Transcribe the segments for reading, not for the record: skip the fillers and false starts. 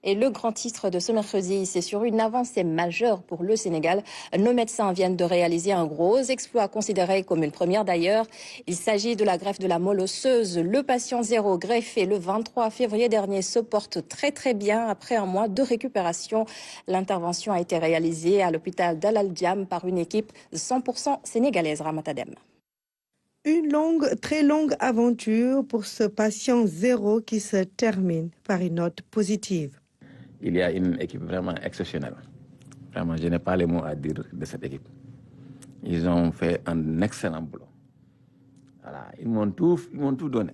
Et le grand titre de ce mercredi, c'est sur une avancée majeure pour le Sénégal. Nos médecins viennent de réaliser un gros exploit considéré comme une première d'ailleurs. Il s'agit de la greffe de la moelle osseuse. Le patient zéro greffé le 23 février dernier se porte très bien après un mois de récupération. L'intervention a été réalisée à l'hôpital d'Al Djam par une équipe 100% sénégalaise. Ramatadem. Une très longue aventure pour ce patient zéro qui se termine par une note positive. Il y a une équipe vraiment exceptionnelle. Vraiment, je n'ai pas les mots à dire de cette équipe. Ils ont fait un excellent boulot. Voilà, ils m'ont tout donné.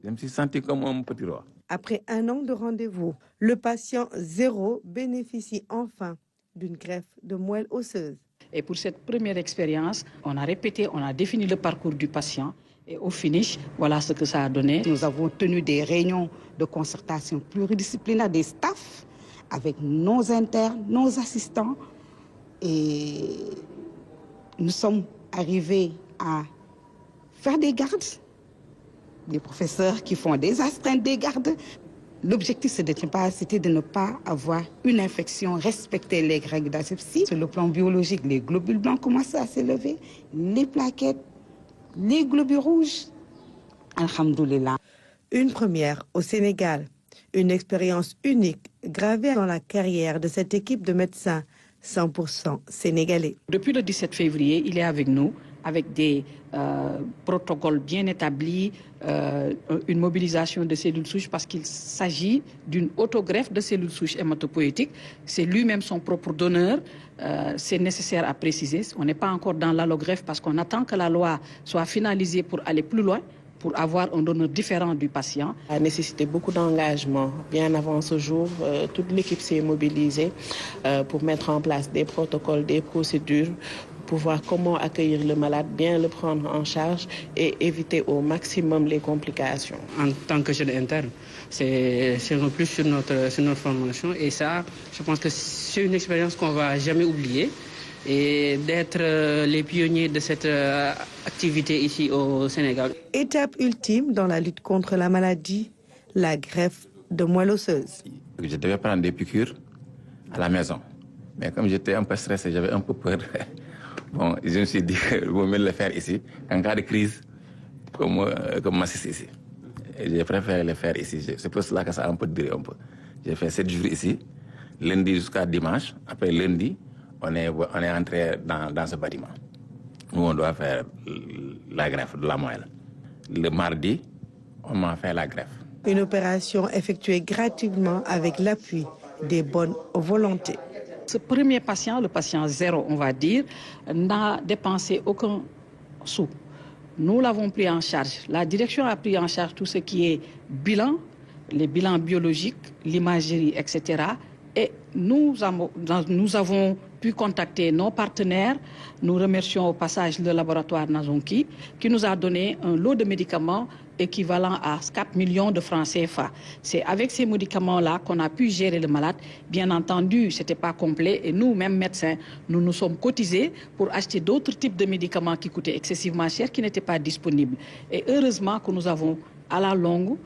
Je me suis senti comme un petit roi. Après un an de rendez-vous, le patient zéro bénéficie enfin d'une greffe de moelle osseuse. Et pour cette première expérience, on a répété, on a défini le parcours du patient. Et au finish, voilà ce que ça a donné. Nous avons tenu des réunions de concertation pluridisciplinaire des staffs avec nos internes, nos assistants. Et nous sommes arrivés à faire des gardes, des professeurs qui font des astreintes des gardes. L'objectif, c'était de ne pas avoir une infection, respecter les règles d'asepsie. Sur le plan biologique, les globules blancs commencent à s'élever, les plaquettes, les globules rouges. Alhamdoulilah. Une première au Sénégal, une expérience unique gravée dans la carrière de cette équipe de médecins 100% sénégalais. Depuis le 17 février, il est avec nous, avec des protocoles bien établis, une mobilisation de cellules souches parce qu'il s'agit d'une autogreffe de cellules souches hématopoïétiques. C'est lui-même son propre donneur. C'est nécessaire à préciser. On n'est pas encore dans l'allogreffe parce qu'on attend que la loi soit finalisée pour aller plus loin, pour avoir un donneur différent du patient. Ça a nécessité beaucoup d'engagement. Bien avant ce jour, toute l'équipe s'est mobilisée pour mettre en place des protocoles, des procédures, pour voir comment accueillir le malade, bien le prendre en charge et éviter au maximum les complications. En tant que jeune interne, c'est un plus sur notre formation et ça, je pense que c'est une expérience qu'on ne va jamais oublier. Et d'être les pionniers de cette activité ici au Sénégal. Étape ultime dans la lutte contre la maladie, la greffe de moelle osseuse. Je devais prendre des piqûres à la maison. Mais comme j'étais un peu stressé, j'avais un peu peur. Bon, je me suis dit qu'il vaut mieux le faire ici, en cas de crise, comme m'assister ici. Et j'ai préféré le faire ici. C'est pour cela que ça a un peu duré un peu. J'ai fait 7 jours ici, lundi jusqu'à dimanche. Après lundi, on est entré dans ce bâtiment où on doit faire la greffe de la moelle. Le mardi, on m'a fait la greffe. Une opération effectuée gratuitement avec l'appui des bonnes volontés. Ce premier patient, le patient zéro, on va dire, n'a dépensé aucun sou. Nous l'avons pris en charge. La direction a pris en charge tout ce qui est bilan, les bilans biologiques, l'imagerie, etc. Et nous avons pu contacter nos partenaires. Nous remercions au passage le laboratoire Nazonki qui nous a donné un lot de médicaments équivalent à 4 millions de francs CFA. C'est avec ces médicaments-là qu'on a pu gérer le malade. Bien entendu, ce n'était pas complet et nous, mêmes médecins, nous nous sommes cotisés pour acheter d'autres types de médicaments qui coûtaient excessivement cher, qui n'étaient pas disponibles. Et heureusement que nous avons à la longue,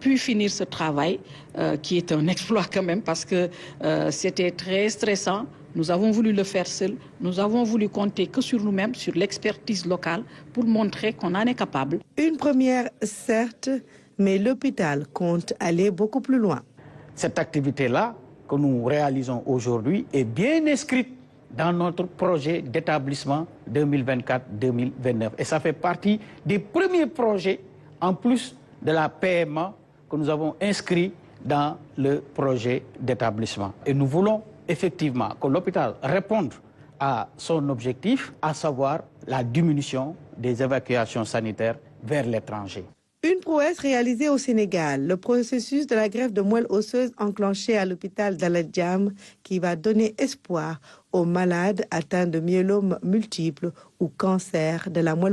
pu finir ce travail, qui est un exploit quand même, parce que c'était très stressant. Nous avons voulu le faire seul. Nous avons voulu compter que sur nous-mêmes, sur l'expertise locale, pour montrer qu'on en est capable. Une première, certes, mais l'hôpital compte aller beaucoup plus loin. Cette activité-là que nous réalisons aujourd'hui est bien inscrite dans notre projet d'établissement 2024-2029. Et ça fait partie des premiers projets en plus de la PMA que nous avons inscrit dans le projet d'établissement. Et nous voulons effectivement que l'hôpital réponde à son objectif, à savoir la diminution des évacuations sanitaires vers l'étranger. Une prouesse réalisée au Sénégal, le processus de la greffe de moelle osseuse enclenché à l'hôpital d'Al Djam qui va donner espoir aux malades atteints de myélome multiple ou cancer de la moelle osseuse.